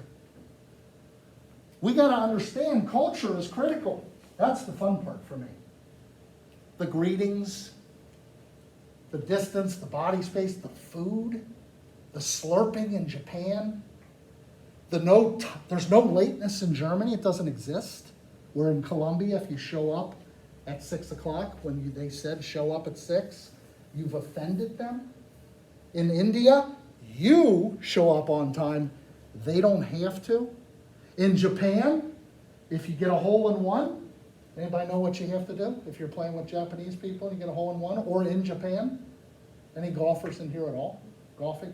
We got to understand culture is critical. That's the fun part for me. The greetings, the distance, the body space, the food, the slurping in Japan. There's no lateness in Germany. It doesn't exist. Where in Colombia, if you show up at 6 o'clock, when they said show up at 6, you've offended them. In India, you show up on time. They don't have to. In Japan, if you get a hole in one, anybody know what you have to do? If you're playing with Japanese people and you get a hole in one, or in Japan, Any golfers in here at all? Golfing?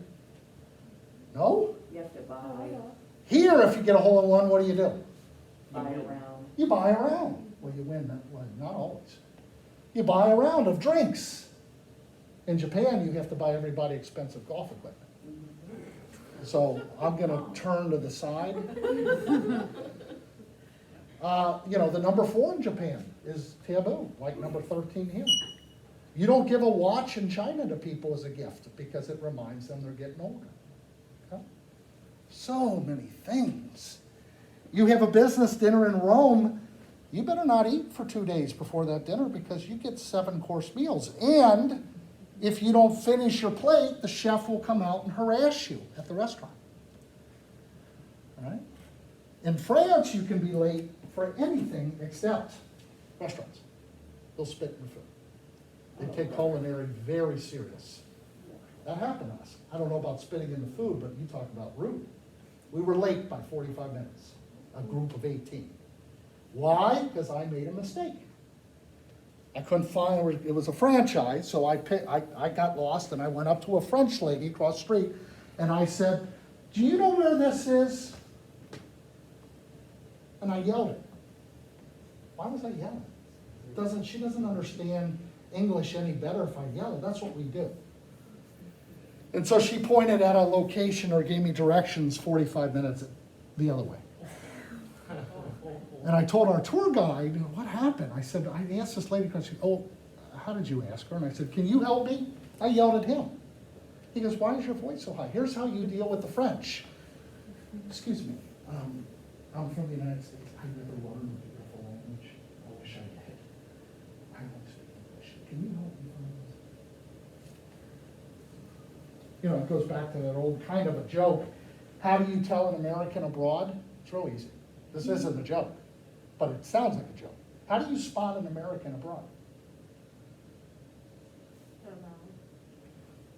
No? You have to buy, Here, if you get a hole in one, what do? buy around. You buy a round. Well, you win, well, not always. You buy a round of drinks. In Japan, you have to buy everybody expensive golf equipment. So I'm gonna turn to the side. You know, the number 4 in Japan is taboo, like number 13 here. You don't give a watch in China to people as a gift because it reminds them they're getting older. Okay? So many things. You have a business dinner in Rome, you better not eat for 2 days before that dinner because you get 7-course meals. And if you don't finish your plate, the chef will come out and harass you at the restaurant. All right? In France, you can be late for anything except restaurants. They'll spit in your food. They take culinary very serious. That happened to us. I don't know about spitting in the food, but you talk about rude. We were late by 45 minutes, a group of 18. Why? Because I made a mistake. I couldn't find, it was a franchise, so I got lost and I went up to a French lady across the street and I said, do you know where this is? And I yelled it. Why was I yelling? She doesn't understand English any better if I yell. That's what we do. And so she pointed at a location or gave me directions 45 minutes the other way. And I told our tour guide, what happened? I said, I asked this lady, oh, how did you ask her? And I said, can you help me? I yelled at him. He goes, why is your voice so high? Here's how you deal with the French. Excuse me, I'm from the United States. I never learned a beautiful language. I wish I did. I don't speak English. Can you help me find this? You know, it goes back to that old kind of a joke. How do you tell an American abroad? It's real easy. This isn't a joke, but it sounds like a joke. How do you spot an American abroad?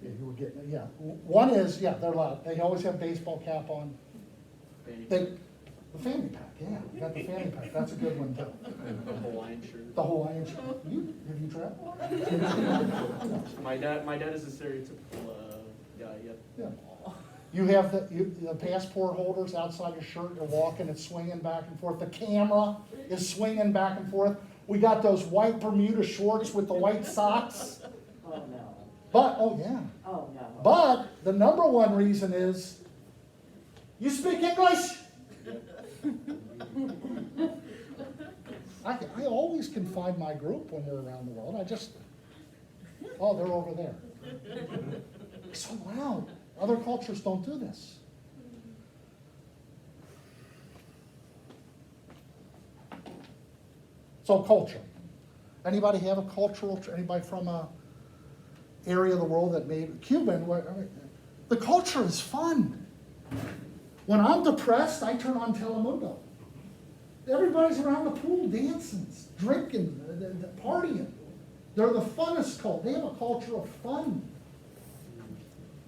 Yeah, you were getting it, yeah. One is, yeah, they're loud. They always have baseball cap on. The fanny pack, yeah, you got the fanny pack. That's a good one too. The Hawaiian shirt. The Hawaiian shirt. Have you traveled? My dad is a stereotypical guy, yeah. Yeah. You have the passport holders outside your shirt, you're walking, it's swinging back and forth. The camera is swinging back and forth. We got those white Bermuda shorts with the white socks. Oh, no. But, oh yeah. Oh, no. But the number one reason is, you speak English? I always can find my group when we're around the world. Oh, they're over there. It's so loud. Other cultures don't do this. So culture. Anybody have a cultural, anybody from a area of the world that made, Cuban, the culture is fun. When I'm depressed, I turn on Telemundo. Everybody's around the pool dancing, drinking, partying. They're the funnest culture. They have a culture of fun.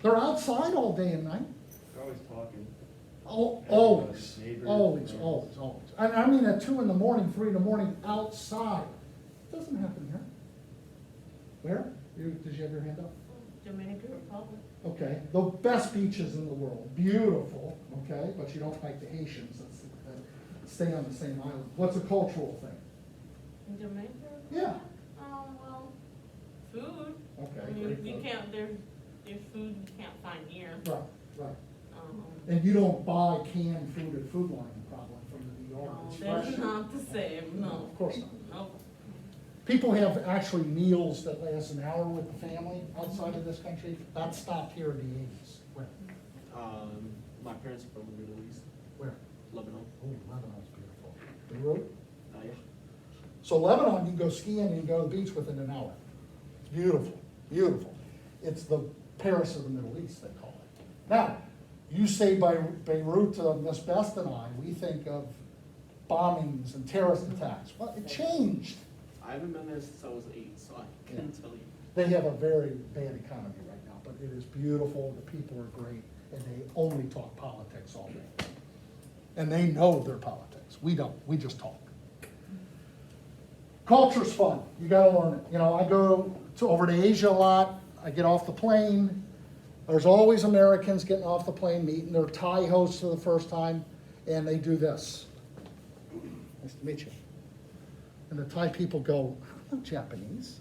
They're outside all day and night. They're always talking. Oh, always. And I mean at 2 in the morning, 3 in the morning, outside. It doesn't happen here. Where? Did you have your hand up? Dominican Republic. Okay, the best beaches in the world. Beautiful, okay, but you don't like the Haitians that stay on the same island. What's a cultural thing? In Jamaica? Yeah. Well, food. Okay, I mean, great you food. can't, there's food you can't find here. Right. And you don't buy canned food at Food Line, probably, from the New York. No, It's that's fresh. not the same, no. Of course not. Nope. People have actually meals that last an hour with the family outside of this country. That stopped here in the 80s. Where? My parents are from the Middle East. Where? Lebanon. Oh, Lebanon's beautiful. Beirut? Yeah. So Lebanon, you can go skiing and you can go to the beach within an hour. It's beautiful, beautiful. It's the Paris of the Middle East, they call it. Now, you say by Beirut to Miss Best and I, we think of bombings and terrorist attacks. Well, it changed. I haven't been there since I was 8, so I can't tell you. They have a very bad economy right now, but it is beautiful, the people are great, and they only talk politics all day. And they know their politics. We don't, we just talk. Culture's fun, you gotta learn it. You know, I go over to Asia a lot. I get off the plane, there's always Americans getting off the plane, meeting their Thai hosts for the first time, and they do this. Nice to meet you. And the Thai people go, I'm not Japanese.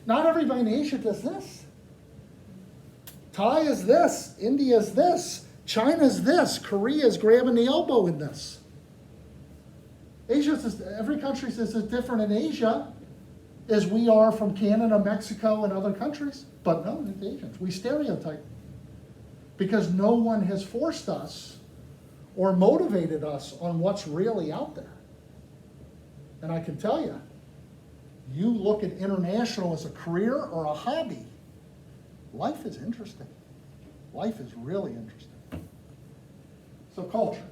Not everybody in Asia does this. Thai is this, India is this, China's this, Korea is grabbing the elbow in this. Every country is as different in Asia as we are from Canada, Mexico, and other countries. But no, it's Asians. We stereotype because no one has forced us or motivated us on what's really out there. And I can tell you, you look at international as a career or a hobby, life is interesting. Life is really interesting. So culture,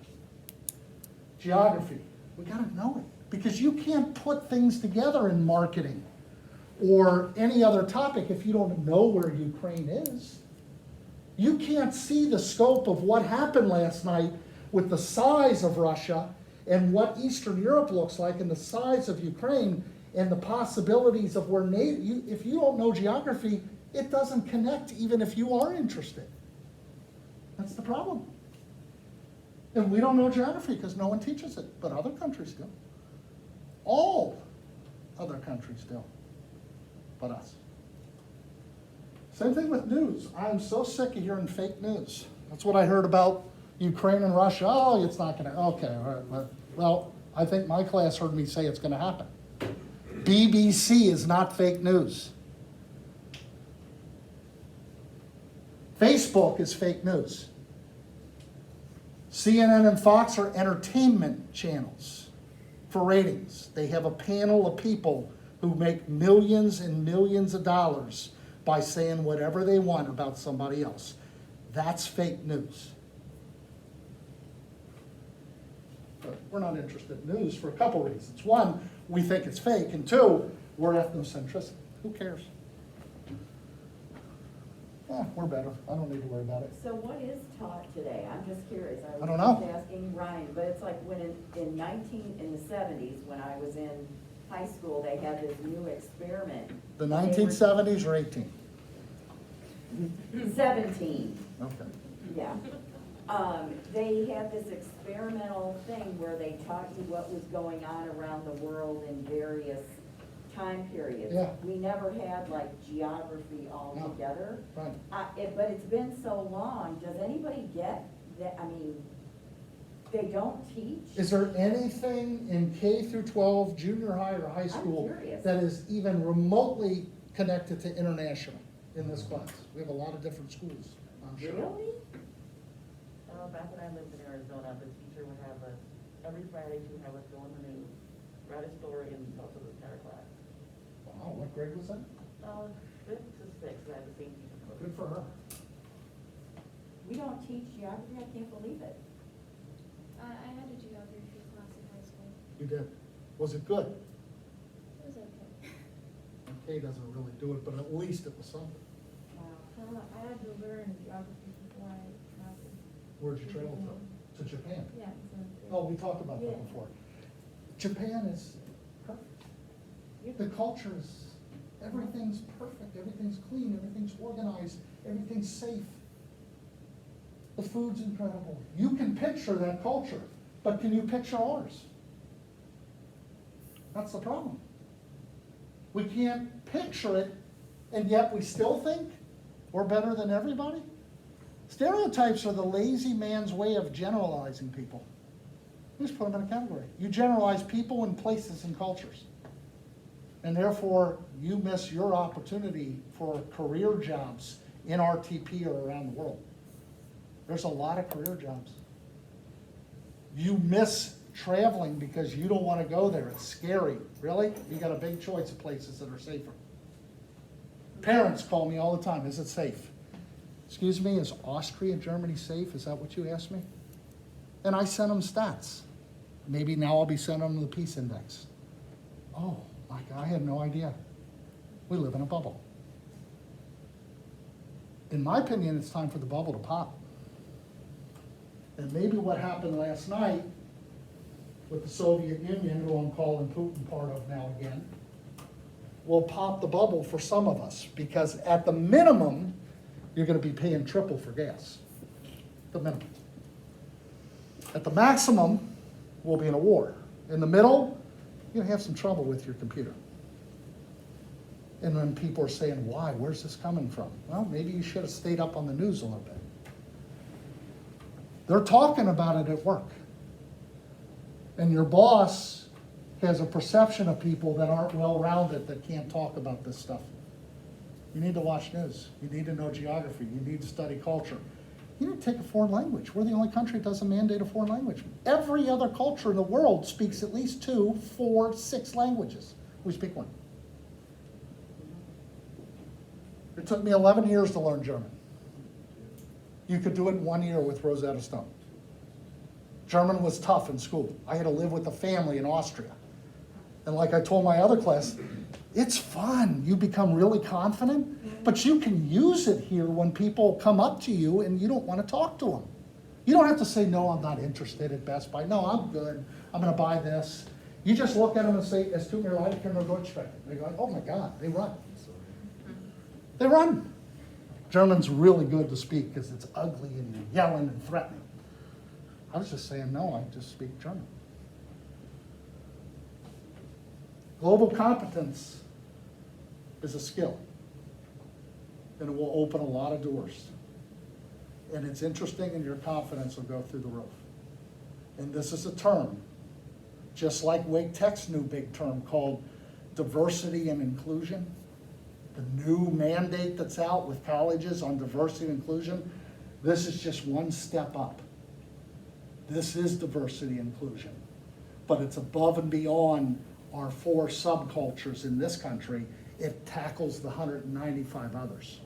geography, we gotta know it. Because you can't put things together in marketing or any other topic if you don't know where Ukraine is. You can't see the scope of what happened last night with the size of Russia and what Eastern Europe looks like and the size of Ukraine and the possibilities of where if you don't know geography, it doesn't connect even if you are interested. That's the problem. And we don't know geography because no one teaches it, but other countries do. All other countries do, but us. Same thing with news. I'm so sick of hearing fake news. That's what I heard about Ukraine and Russia. Oh, it's not gonna, okay, all right. Well, I think my class heard me say it's gonna happen. BBC is not fake news. Facebook is fake news. CNN and Fox are entertainment channels for ratings. They have a panel of people who make millions and millions of dollars by saying whatever they want about somebody else. That's fake news. But we're not interested in news for a couple reasons. One, we think it's fake, and two, we're ethnocentricity. Who cares? Yeah, we're better. I don't need to worry about it. So what is taught today? I'm just curious. I don't know. Was just asking Ryan, but it's like when in the 70s, when I was in high school, they had this new experiment. The 1970s or 18? 17. Okay. Yeah. They had this experimental thing where they taught you what was going on around the world in various time periods. Yeah. We never had like geography all No. together. Right. But it's been so long. Does anybody get that? I mean, they don't teach. Is there anything in K through 12, junior high or high school curious. that is even remotely connected to international in this class? We have a lot of different schools, I'm sure. Really? Back when I lived in Arizona, the teacher would have us, every Friday she would have us go in the news, write a story, and talk to the entire class. Wow, what grade was that? 5th to 6th, I had the same teacher. Good for her. We don't teach geography. I can't believe it. I had a geography class in high school. You did. Was it good? It was okay. K doesn't really do it, but at least it was something. I had to learn geography before I traveled. Where'd you travel to? To Japan? Yeah. Oh, we talked about that Yeah. before. Japan is perfect. The culture is, everything's perfect, everything's clean, everything's organized, everything's safe. The food's incredible. You can picture that culture, but can you picture ours? That's the problem. We can't picture it, and yet we still think we're better than everybody? Stereotypes are the lazy man's way of generalizing people. You just put them in a category. You generalize people and places and cultures. And therefore, you miss your opportunity for career jobs in RTP or around the world. There's a lot of career jobs. You miss traveling because you don't want to go there. It's scary. Really? You got a big choice of places that are safer. Parents call me all the time. Is it safe? Excuse me, is Austria, Germany safe? Is that what you asked me? And I sent them stats. Maybe now I'll be sending them the peace index. Oh, my God, I had no idea. We live in a bubble. In my opinion, it's time for the bubble to pop. And maybe what happened last night with the Soviet Union, who I'm calling Putin part of now again, will pop the bubble for some of us, because at the minimum, you're gonna be paying triple for gas. The minimum. At the maximum, we'll be in a war. In the middle, you're gonna have some trouble with your computer. And when people are saying, why, where's this coming from? Well, maybe you should have stayed up on the news a little bit. They're talking about it at work. And your boss has a perception of people that aren't well-rounded, that can't talk about this stuff. You need to watch news. You need to know geography. You need to study culture. You need to take a foreign language. We're the only country that doesn't mandate a foreign language. Every other culture in the world speaks at least 2, 4, 6 languages. We speak one. It took me 11 years to learn German. You could do it in 1 year with Rosetta Stone. German was tough in school. I had to live with a family in Austria. And like I told my other class, it's fun. You become really confident, but you can use it here when people come up to you and you don't want to talk to them. You don't have to say, no, I'm not interested at Best Buy. No, I'm good. I'm going to buy this. You just look at them and say, es tut mir leid, ich kann nur Deutsch sprechen. They go, oh my God, they run. They run. German's really good to speak because it's ugly and you're yelling and threatening. I was just saying, no, I just speak German. Global competence is a skill, and it will open a lot of doors. And it's interesting, and your confidence will go through the roof. And this is a term, just like Wake Tech's new big term called diversity and inclusion. The new mandate that's out with colleges on diversity and inclusion, this is just one step up. This is diversity and inclusion, but it's above and beyond our 4 subcultures in this country. It tackles the 195 others.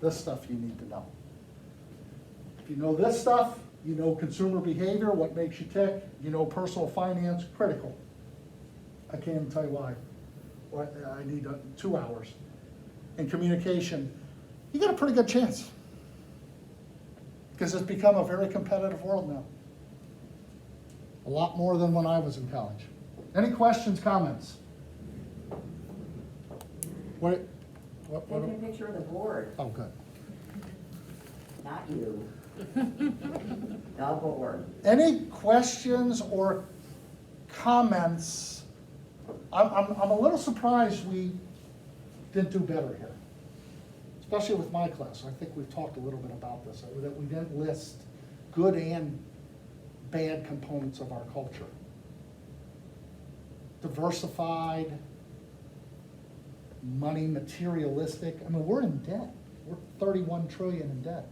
This stuff you need to know. If you know this stuff, you know consumer behavior, what makes you tick, you know personal finance, critical. I can't even tell you why. I need 2 hours. And communication, you got a pretty good chance. Because it's become a very competitive world now. A lot more than when I was in college. Any questions, comments? What? Take a picture of the board, Oh, good. not you. The board. Any questions or comments? I'm a little surprised we didn't do better here, especially with my class. I think we've talked a little bit about this, that we didn't list good and bad components of our culture. Diversified, money, materialistic. I mean, we're in debt. We're 31 trillion in debt.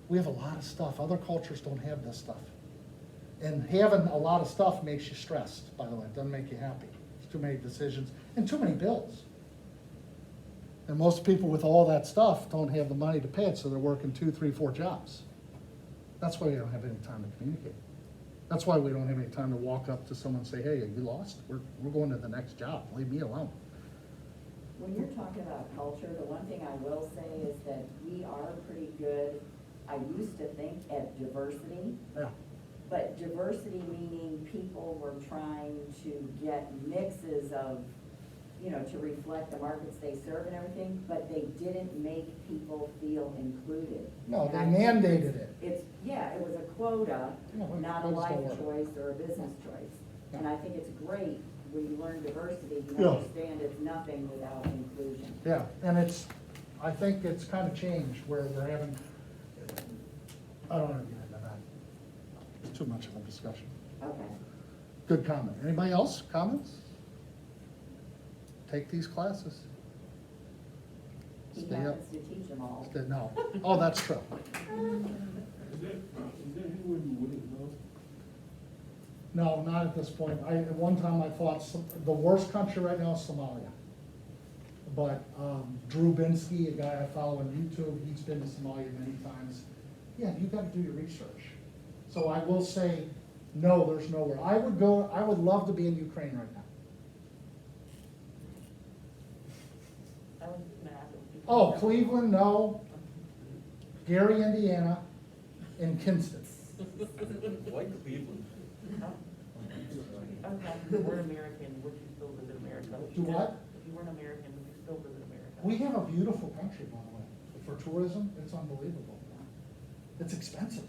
We have a lot of stuff. Other cultures don't have this stuff. And having a lot of stuff makes you stressed, by the way. It doesn't make you happy. It's too many decisions and too many bills. And most people with all that stuff don't have the money to pay it, so they're working 2, 3, 4 jobs. That's why we don't have any time to communicate. That's why we don't have any time to walk up to someone and say, hey, you lost? We're going to the next job. Leave me alone. When you're talking about culture, the one thing I will say is that we are pretty good, I used to think, at diversity. Yeah. But diversity meaning people were trying to get mixes of, you know, to reflect the markets they serve and everything, but they didn't make people feel included. No, they And I think mandated it. Yeah, it was a quota, No, not a quotas life don't work. choice or a business choice. And I think it's great when you learn diversity, you Yeah. understand it's nothing without inclusion. Yeah, and I think it's kind of changed where we're having, I don't want to get into that. It's too much of a discussion. Okay. Good comment. Anybody else? Comments? Take these classes. He Stay up. happens to teach them all. No. Oh, that's true. No, not at this point. At one time I thought the worst country right now is Somalia. But Drew Binsky, a guy I follow on YouTube, he's been to Somalia many times. Yeah, you got to do your research. So I will say, no, there's nowhere. I would love to be in Ukraine right now. I was just gonna ask if you- Oh, Cleveland, no. Gary, Indiana, and Kinston. Why Cleveland? Okay, we're American, would you still visit America? Do what? If you weren't American, would you still visit America? We have a beautiful country, by the way. For tourism, it's unbelievable. It's expensive.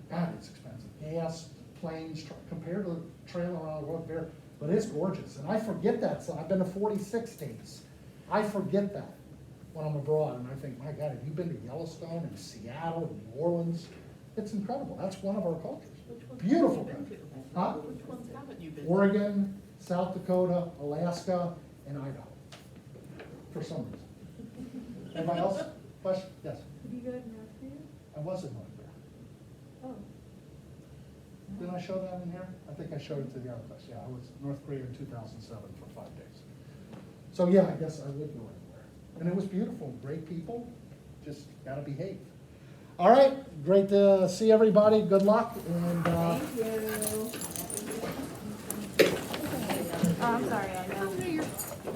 God, it's expensive. Gas, planes, compared to trailing around the world, but it's gorgeous. And I forget that. So I've been to 46 states. I forget that when I'm abroad, and I think, my God, have you been to Yellowstone and Seattle and New Orleans? It's incredible. That's one of our cultures. Beautiful country. Huh? Which ones haven't you been to? Oregon, South Dakota, Alaska, and Idaho. For some reason. Anybody else? Question? Yes. Did you go to North Korea? I was in North Korea. Oh. Didn't I show that in here? I think I showed it to the other class. Yeah, I was in North Korea in 2007 for 5 days. So yeah, I guess I would go anywhere. And it was beautiful, great people, just gotta behave. All right, great to see everybody. Good luck and Thank you. Oh, I'm sorry, I know.